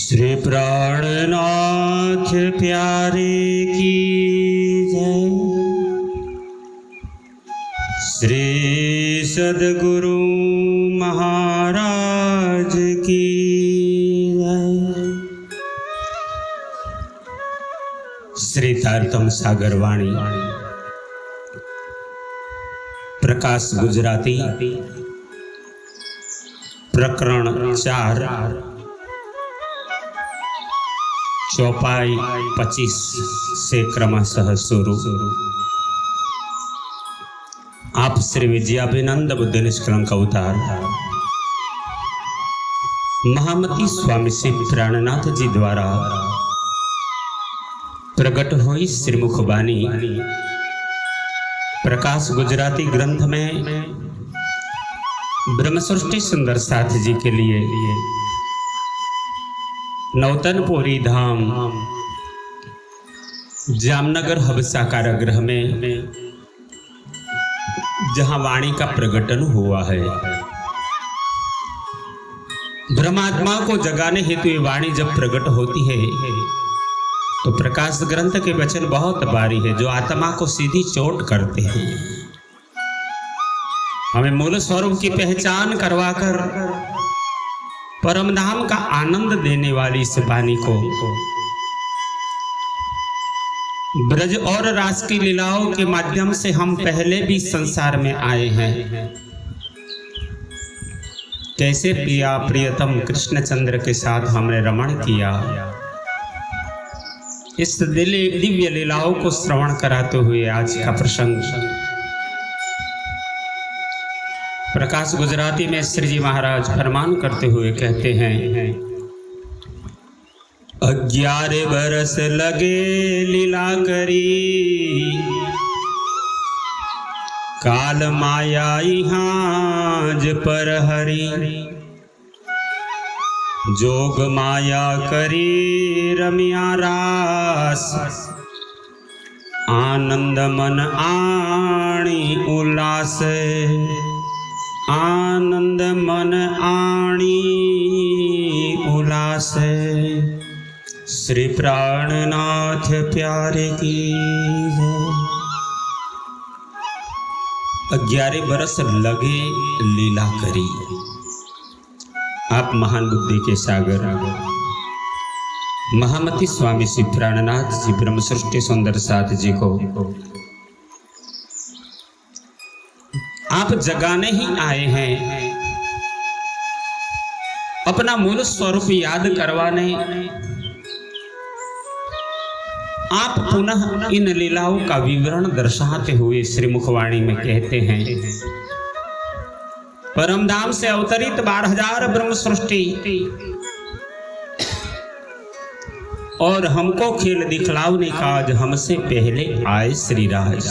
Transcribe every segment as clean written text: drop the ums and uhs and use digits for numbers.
श्री प्राणनाथ प्यारे की जय। श्री सद्गुरु महाराज की जय। श्री तारतम सागर वाणी प्रकाश गुजराती प्रकरण 4 चौपाई 25 से क्रमशः शुरू। आप श्री विजयाभिनंद बुद्ध निष्कलंक अवतार महामती स्वामी श्री प्राणनाथ जी द्वारा प्रकट हुई श्रीमुख बानी प्रकाश गुजराती ग्रंथ में ब्रह्म सृष्टि सुंदर साथ जी के लिए नौतनपुरी धाम जामनगर हबसा कारागृह में जहां वाणी का प्रकटन हुआ है। ब्रह्मात्मा को जगाने हेतु ये वाणी जब प्रकट होती है तो प्रकाश ग्रंथ के वचन बहुत भारी है जो आत्मा को सीधी चोट करते हैं। हमें मूल स्वरूप की पहचान करवाकर परम धाम का आनंद देने वाली इस वाणी को ब्रज और रास की लीलाओं के माध्यम से हम पहले भी संसार में आए हैं। कैसे प्रिया प्रियतम कृष्णचंद्र के साथ हमने रमण किया, इस दिव्य लीलाओं को श्रवण कराते हुए आज का प्रसंग प्रकाश गुजराती में श्री जी महाराज फरमान करते हुए कहते हैं। 11 बरस लगे लीला करी, काल माया हाज पर हरी, जोग माया करी रमिया रास, आनंद मन आणी उल्लास, आनंद मन आणी उल्लास। श्री प्राणनाथ प्यारे की जय। 11 बरस लगे लीला करी। आप महान बुद्धि के सागर महामती स्वामी श्री प्राणनाथ जी ब्रह्म सृष्टि सुंदर साथ जी को आप जगाने ही आए हैं, अपना मूल स्वरूप याद करवाने। आप पुनः इन लीलाओं का विवरण दर्शाते हुए श्रीमुखवाणी में कहते हैं। परमधाम से अवतरित 12,000 ब्रह्म सृष्टि और हमको खेल दिखलाने का आज हमसे पहले आए श्री राज।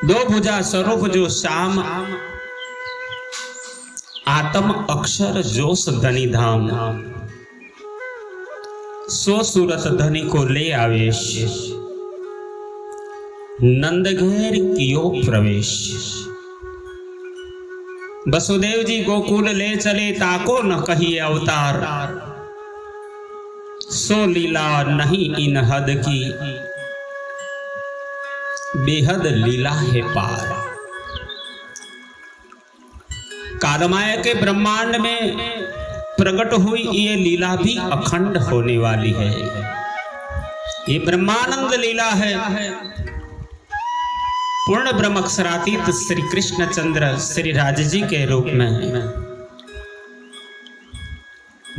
2 भुजा स्वरूप जो श्याम, आत्म अक्षर जोश धनी धाम, सो सूरत धनी को ले आवेश, नंद घेर कियो प्रवेश। वसुदेव जी गोकुल ले चले ताको न कहिए अवतार, सो लीला नहीं इन हद की, बेहद लीला है पार। कालमाया के ब्रह्मांड में प्रकट हुई ये लीला भी अखंड होने वाली है। ये ब्रह्मानंद लीला है। पूर्ण ब्रह्म अक्षरातीत श्री कृष्णचंद्र श्री राज जी के रूप में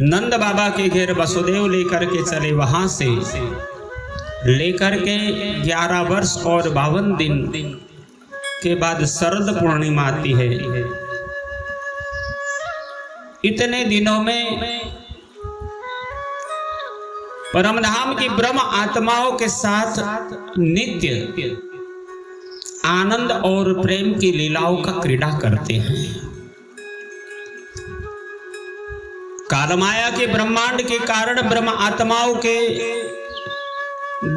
नंद बाबा के घेर वसुदेव लेकर के चले, वहां से लेकर के 11 वर्ष और 52 दिन के बाद शरद पूर्णिमा आती है। इतने दिनों में परमधाम की ब्रह्म आत्माओं के साथ नित्य आनंद और प्रेम की लीलाओं का क्रीड़ा करते हैं। कालमाया के ब्रह्मांड के कारण ब्रह्म आत्माओं के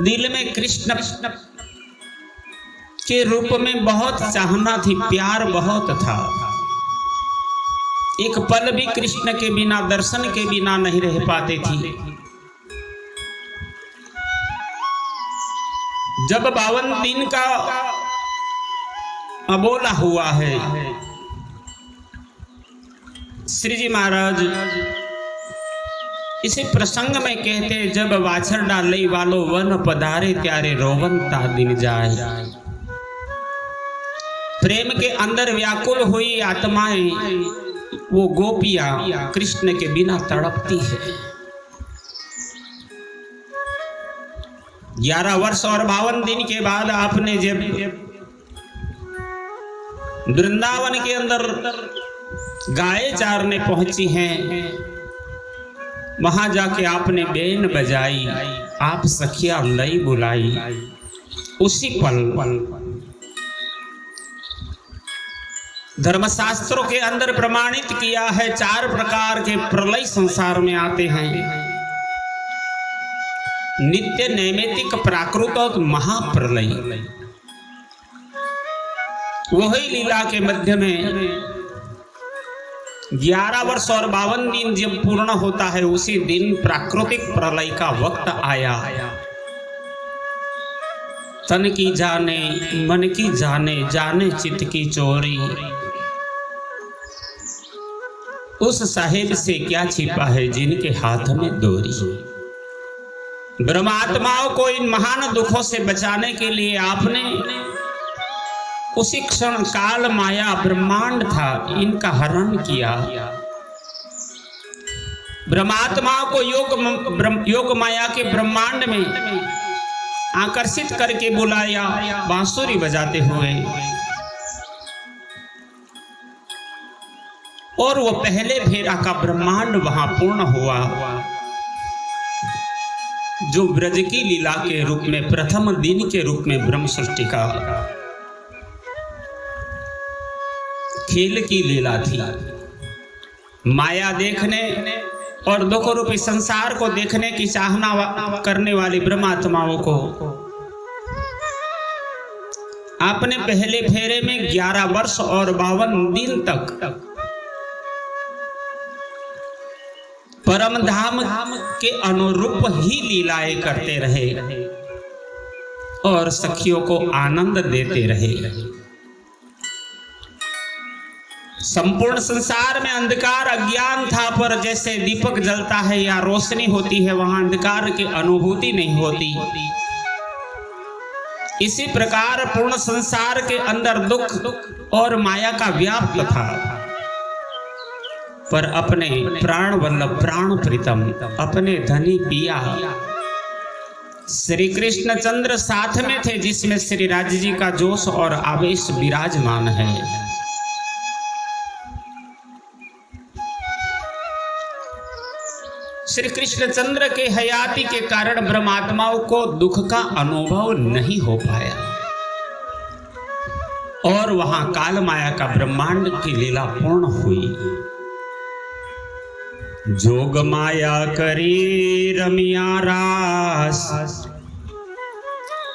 दिल में कृष्ण के रूप में बहुत चाहना थी, प्यार बहुत था। एक पल भी कृष्ण के बिना, दर्शन के बिना नहीं रह पाते थी। जब 52 दिन का अबोला हुआ है, श्री जी महाराज इसी प्रसंग में कहते, जब वाछर डालई वालो वन पधारे त्यारे रोवंता दिन जाए। प्रेम के अंदर व्याकुल हुई आत्माएं, वो गोपियां कृष्ण के बिना तड़पती है। 11 वर्ष और 52 दिन के बाद आपने जब वृंदावन के अंदर गाय चारने पहुंची हैं, वहां जाके आपने बेन बजाई, आप सखिया लई बुलाई। उसी पल धर्मशास्त्रों के अंदर प्रमाणित किया है, 4 प्रकार के प्रलय संसार में आते हैं। नित्य नैमित्तिक, प्राकृत और महाप्रलय। वही लीला के मध्य में 11 वर्ष और 52 दिन जब पूर्ण होता है, उसी दिन प्राकृतिक प्रलय का वक्त आया। तन की जाने, मन की जाने, जाने चित्त की चोरी। उस साहिब से क्या छिपा है जिनके हाथ में डोरी। ब्रह्मात्माओं को इन महान दुखों से बचाने के लिए आपने उसी क्षण काल माया ब्रह्मांड था, इनका हरण किया। ब्रह्मात्माओं को योग माया के ब्रह्मांड में आकर्षित करके बुलाया, बांसुरी बजाते हुए। और वो पहले फेरा का ब्रह्मांड वहां पूर्ण हुआ, जो ब्रज की लीला के रूप में, प्रथम दिन के रूप में ब्रह्म सृष्टि का खेल की लीला थी। माया देखने और दुख रूपी संसार को देखने की चाहना करने वाली ब्रह्मात्माओं को आपने पहले फेरे में 11 वर्ष और 52 दिन तक परम धाम के अनुरूप ही लीलाएं करते रहे और सखियों को आनंद देते रहे। संपूर्ण संसार में अंधकार अज्ञान था, पर जैसे दीपक जलता है या रोशनी होती है, वहां अंधकार की अनुभूति नहीं होती। इसी प्रकार पूर्ण संसार के अंदर दुख और माया का व्याप्त था, पर अपने प्राण वल्लभ, प्राण प्रीतम, अपने धनी पिया श्री कृष्ण चंद्र साथ में थे, जिसमें श्री राज जी का जोश और आवेश विराजमान है। श्री कृष्ण चंद्र के हयाती के कारण ब्रह्मात्माओं को दुख का अनुभव नहीं हो पाया और वहां काल माया का ब्रह्मांड की लीला पूर्ण हुई। जोग माया करी रमिया रास,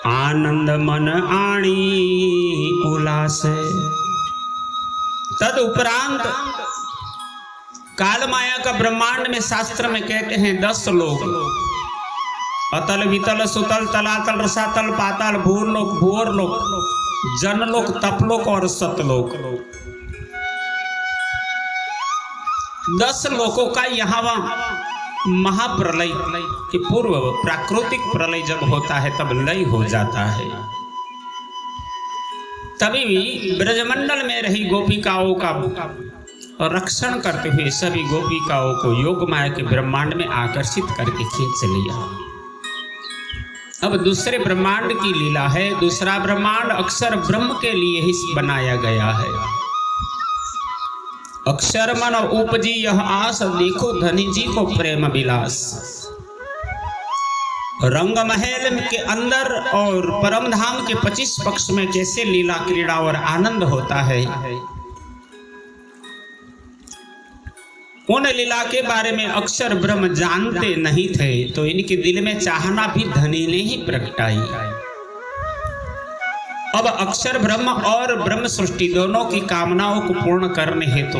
आनंद मन आणी उल्लास। तद उपरांत काल माया का ब्रह्मांड में शास्त्र में कहते हैं 10 लोक, अतल वितल सुतल तलातल रसातल पाताल भूरलोक भूअरलोक जनलोक तपलोक और सतलोक। 10 लोकों का यहाँ महाप्रलय के पूर्व प्राकृतिक प्रलय जब होता है तब लय हो जाता है। तभी ब्रजमंडल में रही गोपिकाओं का रक्षण करते हुए सभी गोपिकाओं को योग माया के ब्रह्मांड में आकर्षित करके खींच लिया। अब दूसरे ब्रह्मांड की लीला है। दूसरा ब्रह्मांड अक्षर ब्रह्म के लिए ही बनाया गया है। अक्षर मन उपजी यह आस, देखो धनी जी को प्रेम विलास। रंग महल के अंदर और परम धाम के 25 पक्ष में कैसे लीला क्रीड़ा और आनंद होता है, उन लीला के बारे में अक्षर ब्रह्म जानते नहीं थे, तो इनके दिल में चाहना भी धनी ने ही प्रगटाई। अब अक्षर ब्रह्म और ब्रह्म सृष्टि दोनों की कामनाओं को पूर्ण करने हेतु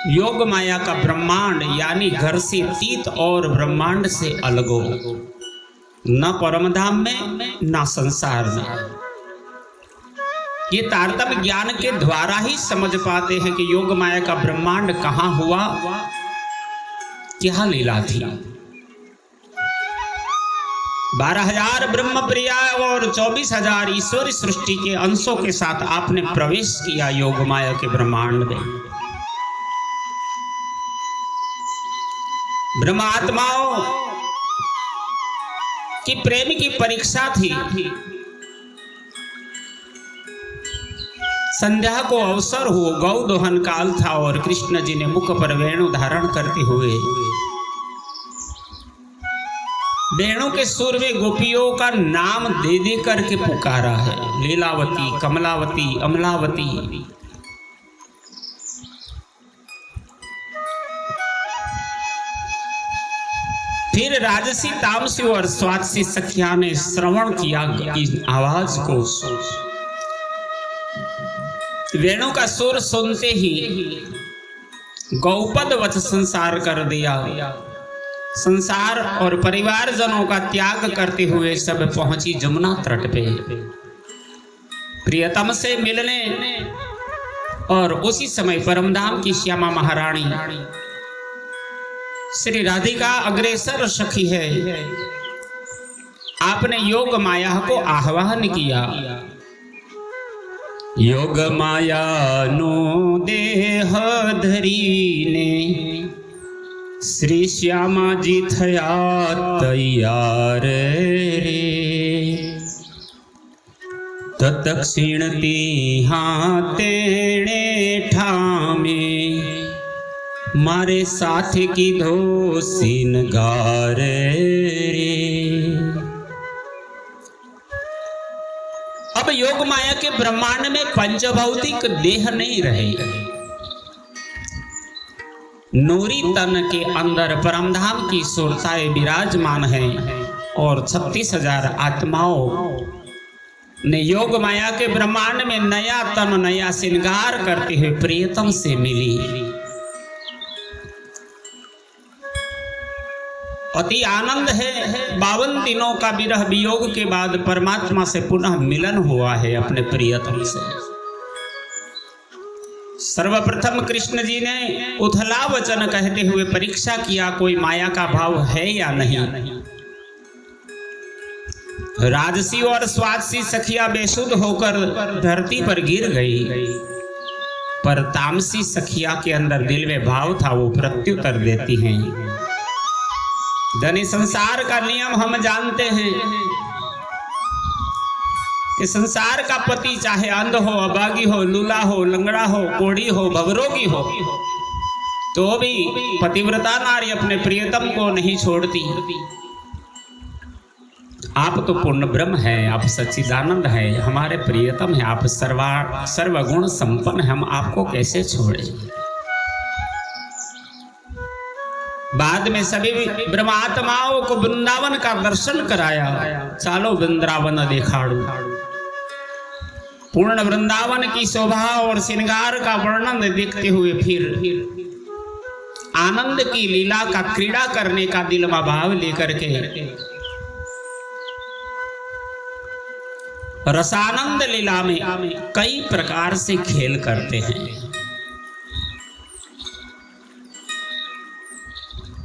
योग माया का ब्रह्मांड यानी घर से तीत और ब्रह्मांड से अलग हो, न परमधाम में न संसार में। ये तारतम्य ज्ञान के द्वारा ही समझ पाते हैं कि योग माया का ब्रह्मांड कहाँ हुआ, क्या लीला थी। 12,000 ब्रह्म प्रिया और 24,000 ईश्वरी सृष्टि के अंशों के साथ आपने प्रवेश किया योग माया के ब्रह्मांड में। ब्रह्मात्माओं की प्रेम की परीक्षा थी। संध्या को अवसर हो, गौ दोहन काल था और कृष्ण जी ने मुख पर वेणु धारण करते हुए वेणु के सुर में गोपियों का नाम दे दे करके पुकारा है, लीलावती, कमलावती, अमलावती। फिर राजसी, तामसी और स्वादसी सखिया ने श्रवण किया इस आवाज को। वेणु का सुर सुनते ही गौपद वच संसार कर दिया। संसार और परिवार जनों का त्याग करते हुए सब पहुंची जमुना तट पे प्रियतम से मिलने। और उसी समय परमधाम की श्यामा महारानी श्री राधिका अग्रेसर सखी है, आपने योग माया को आह्वान किया। योग माया नो देह धरीने श्री श्यामा जी थया तैयार रे। तत्क्षण तीहा तेणे ठामे मारे साथ की धो सिनगार रे। अब योग माया के ब्रह्मांड में पंचभौतिक देह नहीं रहे। नूरी तन के अंदर परमधाम की सुरताएं विराजमान हैं और 36,000 आत्माओं ने योग माया के ब्रह्मांड में नया तन नया श्रृंगार करते हुए प्रियतम से मिली। अति आनंद है। 52 दिनों का विरह वियोग के बाद परमात्मा से पुनः मिलन हुआ है अपने प्रियतम से। सर्वप्रथम कृष्ण जी ने उथला वचन कहते हुए परीक्षा किया, कोई माया का भाव है या नहीं। राजसी और स्वादसी सखिया बेसुध होकर धरती पर गिर गई, पर तामसी सखिया के अंदर दिल में भाव था, वो प्रत्युत्तर देती हैं। धनी संसार का नियम हम जानते हैं कि संसार का पति चाहे अंध हो, अभागी हो, लूला हो, लंगड़ा हो, कोढ़ी हो, भवरोगी हो, तो भी पतिव्रता नारी अपने प्रियतम को नहीं छोड़ती। आप तो पूर्ण ब्रह्म है, आप सच्चिदानंद है, हमारे प्रियतम है, आप सर्वगुण संपन्न, हम आपको कैसे छोड़े। बाद में सभी ब्रह्मात्माओं को वृंदावन का दर्शन कराया। चालो वृंदावन देखाड़ू। पूर्ण वृंदावन की शोभा और श्रृंगार का वर्णन देखते हुए फिर आनंद की लीला का क्रीड़ा करने का दिल में भाव लेकर के रसानंद लीला में कई प्रकार से खेल करते हैं।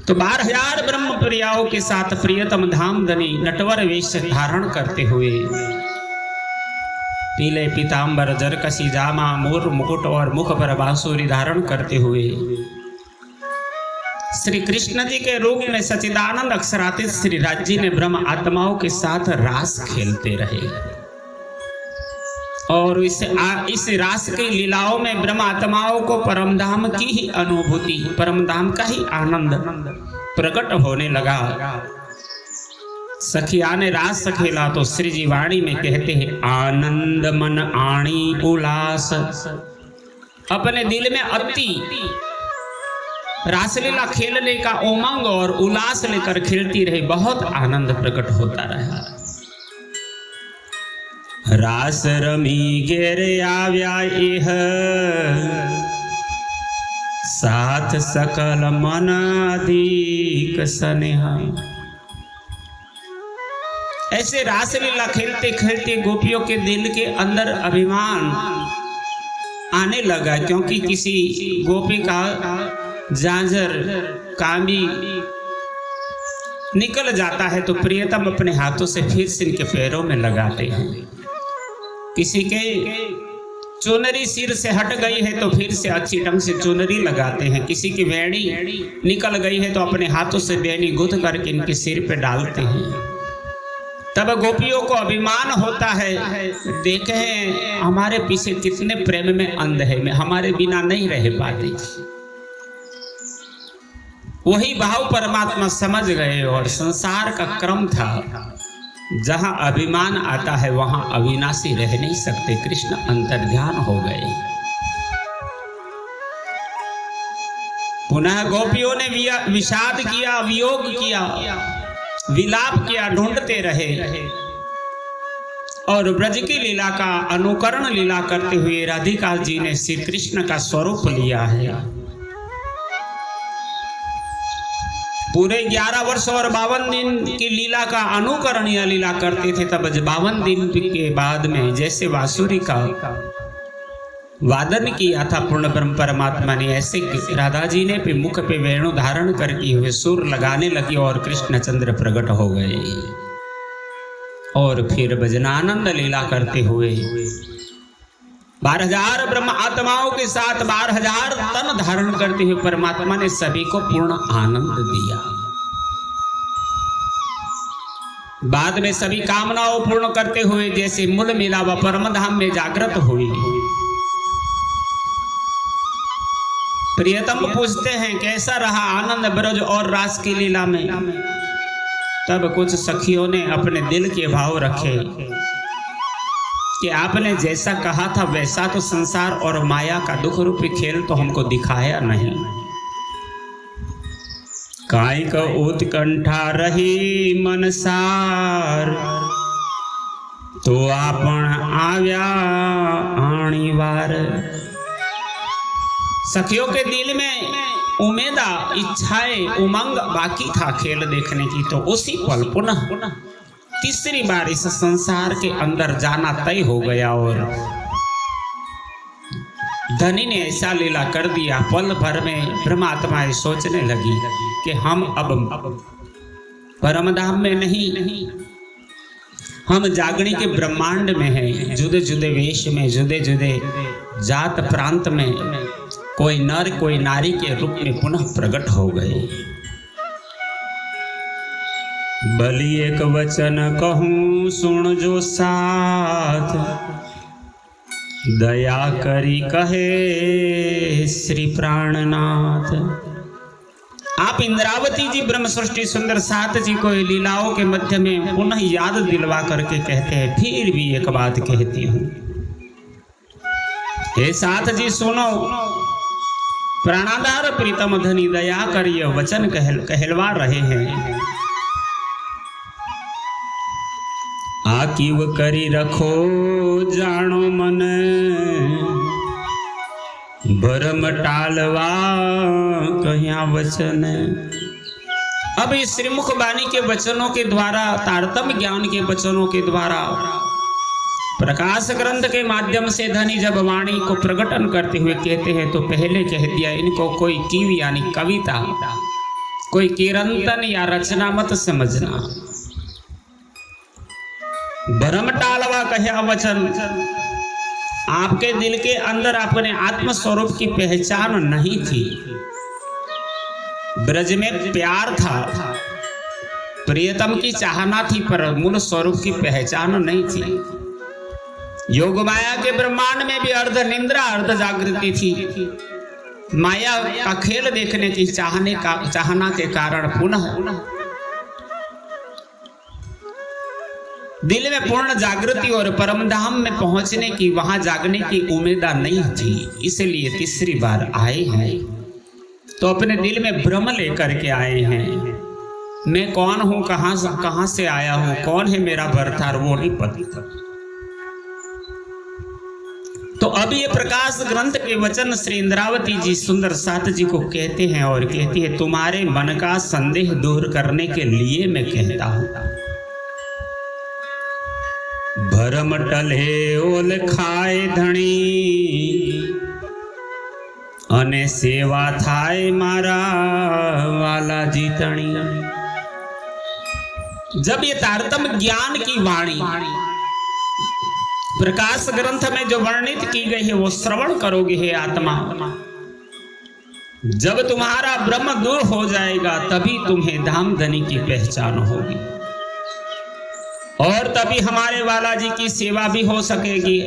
तो 12,000 ब्रह्म प्रियाओं के साथ प्रियतम धाम धनी नटवर वेश धारण करते हुए पीले पीताम्बर जरकसी जामा मोर मुकुट और मुख पर बांसुरी धारण करते हुए श्री कृष्ण जी के रूप में सच्चिदानंद अक्षरातीत श्री राज जी ने ब्रह्म आत्माओं के साथ रास खेलते रहे। और इस रास की लीलाओं में ब्रह्म आत्माओं को परमधाम की ही अनुभूति, परमधाम का ही आनंद प्रकट होने लगा। सखिया ने रास खेला तो श्री जी वाणी में कहते हैं, आनंद मन आणी उल्लास। अपने दिल में अति रासलीला खेलने का उमंग और उल्लास लेकर खेलती रही, बहुत आनंद प्रकट होता रहा। रास रमी घेर आव्या इह साथ सकल मन अधिक स्नेहा। ऐसे रासलीला खेलते खेलते गोपियों के दिल के अंदर अभिमान आने लगा, क्योंकि किसी गोपी का झांझर कामी निकल जाता है तो प्रियतम अपने हाथों से फिर से इनके पैरों में लगाते हैं। किसी के चुनरी सिर से हट गई है तो फिर से अच्छी ढंग से चुनरी लगाते हैं। किसी की वेणी निकल गई है तो अपने हाथों से वेणी गुथ करके इनके सिर पे डालते हैं। तब गोपियों को अभिमान होता है, देखे हमारे पीछे कितने प्रेम में अंध है, हमारे बिना नहीं रह पाते। वही भाव परमात्मा समझ गए और संसार का क्रम था, जहां अभिमान आता है वहां अविनाशी रह नहीं सकते। कृष्ण अंतर्ध्यान हो गए। पुनः गोपियों ने विषाद किया, वियोग किया, विलाप किया, ढूंढते रहे और ब्रज की लीला का अनुकरण लीला करते हुए राधिका जी ने श्री कृष्ण का स्वरूप लिया है। पूरे 11 वर्ष और 52 दिन की लीला का अनुकरण या लीला करते थे। तब 52 दिन के बाद में जैसे बांसुरी का वादन किया था पूर्ण ब्रह्म परमात्मा ने, ऐसे राधा जी ने भी मुख पे वेणु धारण करके हुए सुर लगाने लगी और कृष्णचंद्र प्रकट हो गए और फिर भजनानंद लीला करते हुए 12,000 ब्रह्म आत्माओं के साथ 12,000 तन धारण करते हुए परमात्मा ने सभी को पूर्ण आनंद दिया। बाद में सभी कामनाओं पूर्ण करते हुए जैसे मूल मिला व परम धाम में जागृत हुई। प्रियतम पूछते हैं कैसा रहा आनंद ब्रज और रास की लीला में। तब कुछ सखियों ने अपने दिल के भाव रखे कि आपने जैसा कहा था वैसा तो संसार और माया का दुख रूपी खेल तो हमको दिखाया नहीं। कायिक उत्कंठा रही मनसार, तो आपण आव्या आणीवार। सखियों के दिल में उम्मीदा, इच्छाएं, उमंग बाकी था खेल देखने की, तो उसी पल पुनः तीसरी बार इस संसार के अंदर जाना तय हो गया और धनी ने ऐसा लीला कर दिया। पल भर में ब्रह्मात्माएं सोचने लगी कि हम अब परमधाम में नहीं, हम जागने के ब्रह्मांड में हैं। जुदे जुदे वेश में, जुदे जुदे जात प्रांत में कोई नर कोई नारी के रूप में पुनः प्रकट हो गए। बलि एक वचन कहूं सुन जो साथ, दया करी कहे श्री प्राणनाथ। आप इंद्रावती जी ब्रह्म सृष्टि सुंदर साथ जी को लीलाओं के मध्य में पुनः याद दिलवा करके कहते हैं, फिर भी एक बात कहती हूं, हे साथ जी सुनो, प्राणाधार प्रीतम धनी दया कर यह वचन कहलवा रहे हैं। आकीव करी रखो जानो मन, भरम टालवा कहिया वचन। अब इस श्रीमुख वाणी के वचनों के द्वारा, तारतम्य ज्ञान के वचनों के द्वारा, प्रकाश ग्रंथ के माध्यम से धनी जब वाणी को प्रकटन करते हुए कहते हैं तो पहले कह दिया इनको कोई कीव यानी कविता, कोई किरंतन या रचना मत समझना। भरम टालवा कह्या वचन, आपके दिल के अंदर अपने आत्म स्वरूप की पहचान नहीं थी। ब्रज में प्यार था, प्रियतम की चाहना थी, पर मूल स्वरूप की पहचान नहीं थी। योग माया के ब्रह्मांड में भी अर्ध निंद्रा अर्ध जागृति थी। माया का खेल देखने की चाहना के कारण पुनः दिल में पूर्ण जागृति और परमधाम में पहुंचने की, वहां जागने की उम्मीद नहीं थी। इसलिए तीसरी बार आए हैं तो अपने दिल में भ्रम लेकर के आए हैं। मैं कौन हूं, कहां से आया हूं, कौन है मेरा भरतार, वो नहीं पता। तो अब ये प्रकाश ग्रंथ के वचन श्री इंद्रावती जी सुंदर साथ जी को कहते हैं और कहती है, तुम्हारे मन का संदेह दूर करने के लिए मैं कहता हूं, भरम टले ओल खाए धणी अने सेवा थाय मारा वाला जीतणी। जब ये तारतम्य ज्ञान की वाणी प्रकाश ग्रंथ में जो वर्णित की गई है वो श्रवण करोगे हे आत्मा, जब तुम्हारा ब्रह्म दूर हो जाएगा तभी तुम्हें धाम धनी की पहचान होगी और तभी हमारे वाला जी की सेवा भी हो सकेगी।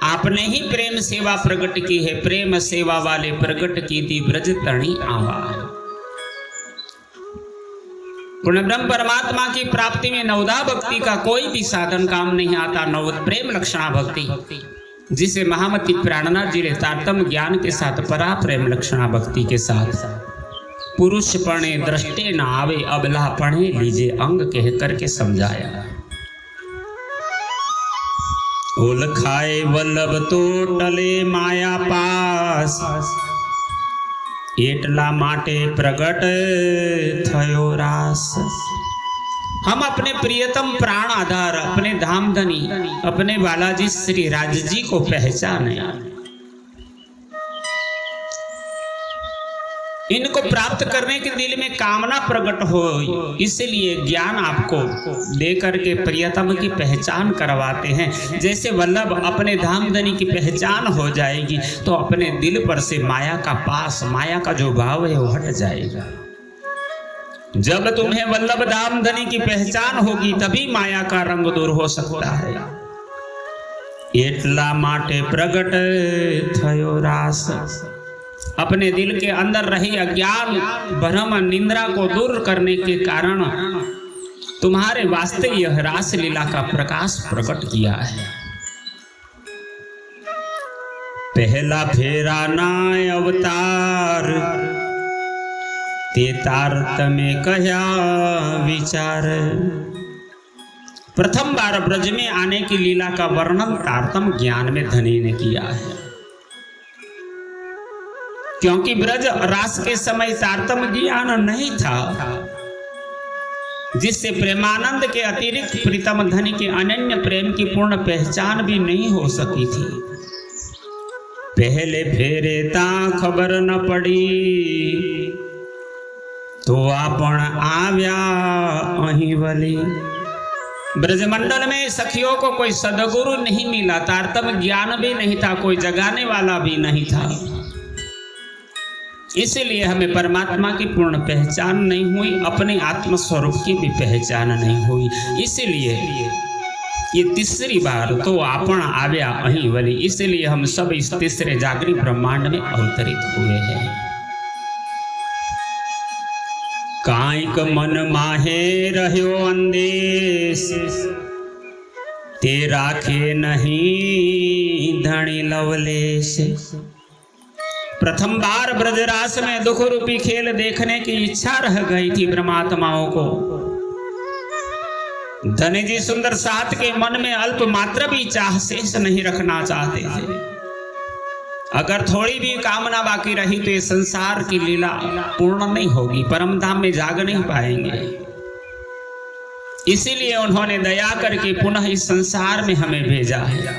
आपने ही प्रेम सेवा प्रकट की है, प्रेम सेवा वाले प्रकट की थी ब्रज तणी आवा। पूर्ण ब्रह्म परमात्मा की प्राप्ति में नवदा भक्ति का कोई भी साधन काम नहीं आता। नव प्रेम लक्षणा भक्ति जिसे महामती प्राणनाथ जी ने तारतम्य ज्ञान के साथ परा प्रेम लक्षणा भक्ति के साथ पुरुष पणे दृष्टे न आवे अबला पणे लीजे अंग कह करके समझाया। ओल खाए वल्लभ तो टले माया पास एटला माटे प्रगट थयो रास। हम अपने प्रियतम प्राण आधार अपने धामधनी अपने बालाजी श्री राज जी को पहचाने, इनको प्राप्त करने के दिल में कामना प्रकट हो, इसलिए ज्ञान आपको दे करके प्रियतम की पहचान करवाते हैं। जैसे वल्लभ अपने धामधनी की पहचान हो जाएगी तो अपने दिल पर से माया का पास, माया का जो भाव है वो हट जाएगा। जब तुम्हें वल्लभ धामधनी की पहचान होगी तभी माया का रंग दूर हो सकता है। एटला माटे प्रगट थयो रास। अपने दिल के अंदर रही अज्ञान भ्रम निंद्रा को दूर करने के कारण तुम्हारे वास्ते यह रास लीला का प्रकाश प्रकट किया है। पहला फेरा नाय अवतार ते तारतम्य कया विचार। प्रथम बार ब्रज में आने की लीला का वर्णन तारतम्य ज्ञान में धनी ने किया है, क्योंकि ब्रज रास के समय तारतम्य ज्ञान नहीं था, जिससे प्रेमानंद के अतिरिक्त प्रीतम धनी के अनन्य प्रेम की पूर्ण पहचान भी नहीं हो सकी थी। पहले फेरे ता खबर न पड़ी तो आपण आव्या अहीं वली। ब्रजमंडल में सखियों को कोई सदगुरु नहीं मिला, तारतम्य ज्ञान भी नहीं था, कोई जगाने वाला भी नहीं था, इसलिए हमें परमात्मा की पूर्ण पहचान नहीं हुई, अपने आत्म स्वरूप की भी पहचान नहीं हुई। इसलिए ये तीसरी बार तो आपण आव्या अहीं वली, इसलिए हम सब इस तीसरे जागृत ब्रह्मांड में अवतरित हुए हैं। कायक मन माहे रह्यो अंदेश ते राखे नहीं धनी लवलेश। प्रथम बार ब्रजरास में दुख रूपी खेल देखने की इच्छा रह गई थी ब्रह्मात्माओं को। धनी जी सुंदर साथ के मन में अल्प मात्र भी चाह शेष नहीं रखना चाहते थे। अगर थोड़ी भी कामना बाकी रही तो ये संसार की लीला पूर्ण नहीं होगी, परम धाम में जाग नहीं पाएंगे। इसीलिए उन्होंने दया करके पुनः इस संसार में हमें भेजा है।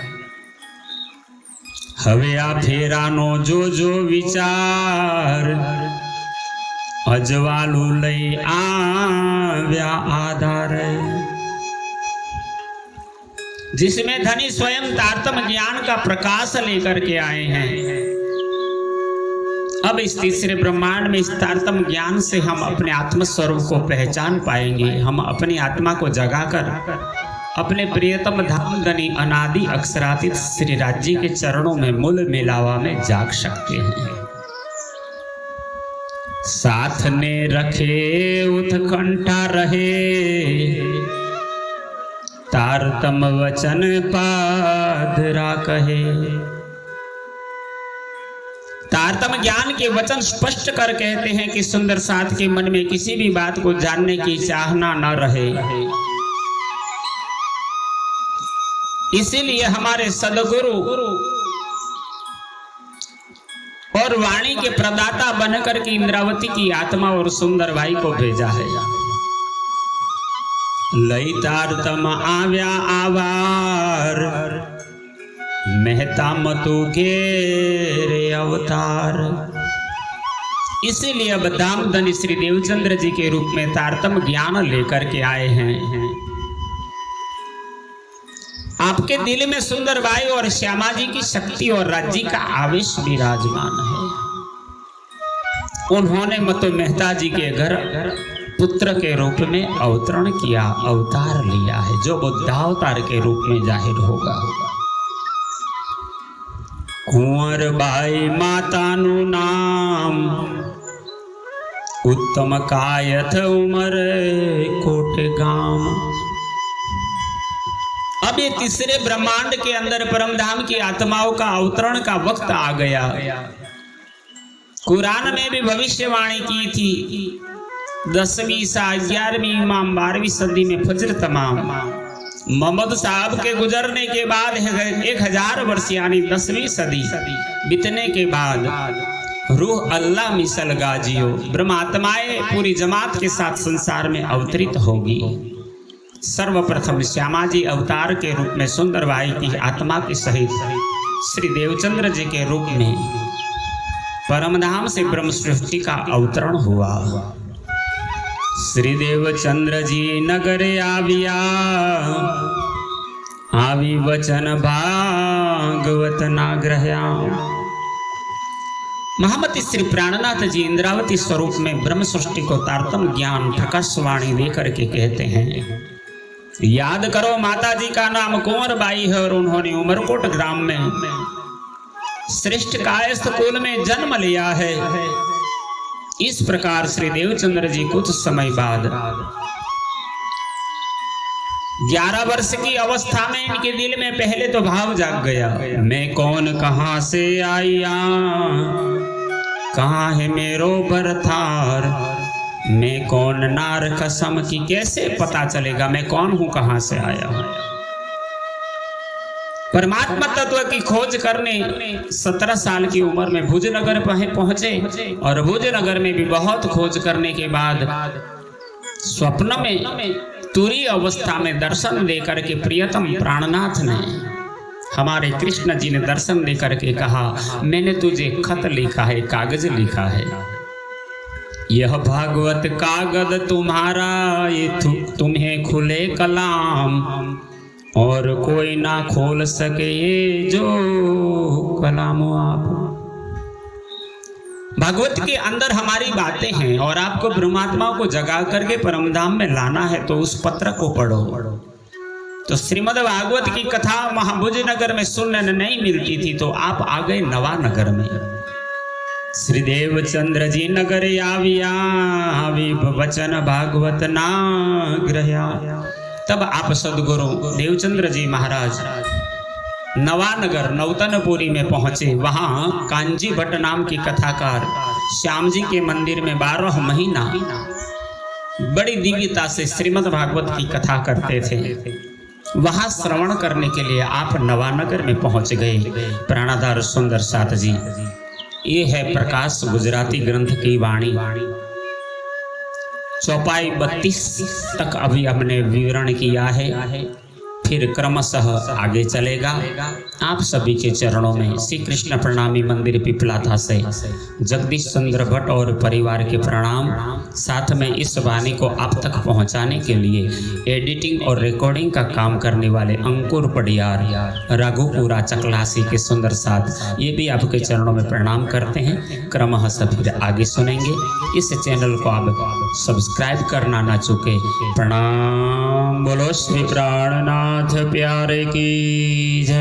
हवे आ फेरानो जो जो विचार अजवालू लई आव्या आधार। जिसमें धनी स्वयं तारतम्य ज्ञान का प्रकाश लेकर के आए हैं। अब इस तीसरे ब्रह्मांड में इस तारतम्य ज्ञान से हम अपने आत्म स्वरूप को पहचान पाएंगे। हम अपनी आत्मा को जगाकर अपने प्रियतम धाम धनी अनादि अक्षरातीत श्री राज जी के चरणों में मूल मिलावा में जाग सकते हैं। साथ ने रखे उत्कंठा रहे तारतम वचन पादरा कहे। तारतम ज्ञान के वचन स्पष्ट कर कहते हैं कि सुंदर साथ के मन में किसी भी बात को जानने की चाहना न रहे। इसीलिए हमारे सदगुरु और वाणी के प्रदाता बनकर के इंद्रावती की आत्मा और सुंदर भाई को भेजा है। लईतार तम आव्या आवार मेहता मतु के रे अवतार। इसीलिए अब दामदन श्री देवचंद्र जी के रूप में तारतम ज्ञान लेकर के आए हैं। आपके दिल में सुंदर बाई और श्यामा जी की शक्ति और राज्य का आवेश विराजमान है। उन्होंने मतो मेहता जी के घर पुत्र के रूप में अवतरण किया, अवतार लिया है, जो बुद्धावतार के रूप में जाहिर होगा। कुंवर बाई मातानु नाम उत्तम कायथ उमर कोट गाम। अब ये तीसरे ब्रह्मांड के अंदर परमधाम की आत्माओं का अवतरण का वक्त आ गया। कुरान में भी भविष्यवाणी की थी 10वीं सा 11वीं इमाम 12वीं सदी में फजर तमाम। मोहम्मद साहब के गुजरने के बाद 1000 वर्ष यानी 10वीं सदी बीतने के बाद रूह अल्लाह मिसल गाजियो ब्रह्मात्माएं पूरी जमात के साथ संसार में अवतरित होगी। सर्वप्रथम श्यामा जी अवतार के रूप में सुंदर भाई की आत्मा के सहित श्री देवचंद्र जी के रूप में परमधाम से ब्रह्म सृष्टि का अवतरण हुआ। श्री देवचंद्र जी नगर आविया आवी वचन भागवत नाग्रह्या। महामती श्री प्राणनाथ जी इंद्रावती स्वरूप में ब्रह्म सृष्टि को तारतम ज्ञान प्रकाशवाणी देकर के कहते हैं। याद करो माता जी का नाम कुंवर बाई है और उन्होंने उमरकोट ग्राम में श्रेष्ठ कायस्थ कुल में जन्म लिया है। इस प्रकार श्री देवचंद्र जी कुछ समय बाद 11 वर्ष की अवस्था में इनके दिल में पहले तो भाव जाग गया, मैं कौन कहां से आया, कहां है मेरो बरतार, मैं कौन नार कसम की कैसे पता चलेगा मैं कौन हूं, कहां से आया हूं। परमात्मा तत्व की खोज करने 17 साल की उम्र में भुजनगर पहुंचे और भुजनगर में भी बहुत खोज करने के बाद स्वप्न में तुरी अवस्था में दर्शन देकर के प्रियतम प्राणनाथ ने हमारे कृष्ण जी ने दर्शन देकर के कहा, मैंने तुझे खत लिखा है, कागज लिखा है, यह भागवत कागज तुम्हारा, ये तुम्हें खुले कलाम और कोई ना खोल सके ये जो कलाम आप। भागवत के अंदर हमारी बातें हैं और आपको ब्रह्मात्मा को जगा करके परमधाम में लाना है तो उस पत्र को पढ़ो। तो श्रीमद् भागवत की कथा महाभुज नगर में सुनने नहीं मिलती थी तो आप आ गए नवानगर में। श्री देवचंद्र जी नगर आविया वचन भागवत नाग्रह्या। तब आप सदगुरु देवचंद्र जी महाराज नवानगर नौतनपुरी में पहुंचे। वहां कांजी भट्ट नाम की कथाकार श्याम जी के मंदिर में 12 महीना बड़ी दिव्यता से श्रीमद् भागवत की कथा करते थे। वहां श्रवण करने के लिए आप नवानगर में पहुंच गए। प्राणाधार सुंदर साथ जी, ये है प्रकाश गुजराती ग्रंथ की वाणी। चौपाई 32 तक अभी हमने विवरण किया है, फिर क्रमशः आगे चलेगा। आप सभी के चरणों में श्री कृष्ण प्रणामी मंदिर पिपलाथा से जगदीश चंद्र भट्ट और परिवार के प्रणाम। साथ में इस वाणी को आप तक पहुंचाने के लिए एडिटिंग और रिकॉर्डिंग का काम करने वाले अंकुर पडियार, राघुपुरा चकलासी के सुंदर साथ, ये भी आपके चरणों में प्रणाम करते हैं। क्रमशः फिर आगे सुनेंगे। इस चैनल को आप सब्सक्राइब करना ना चूके। प्रणाम। बोलो श्री प्राणनाथ प्यारे की जय।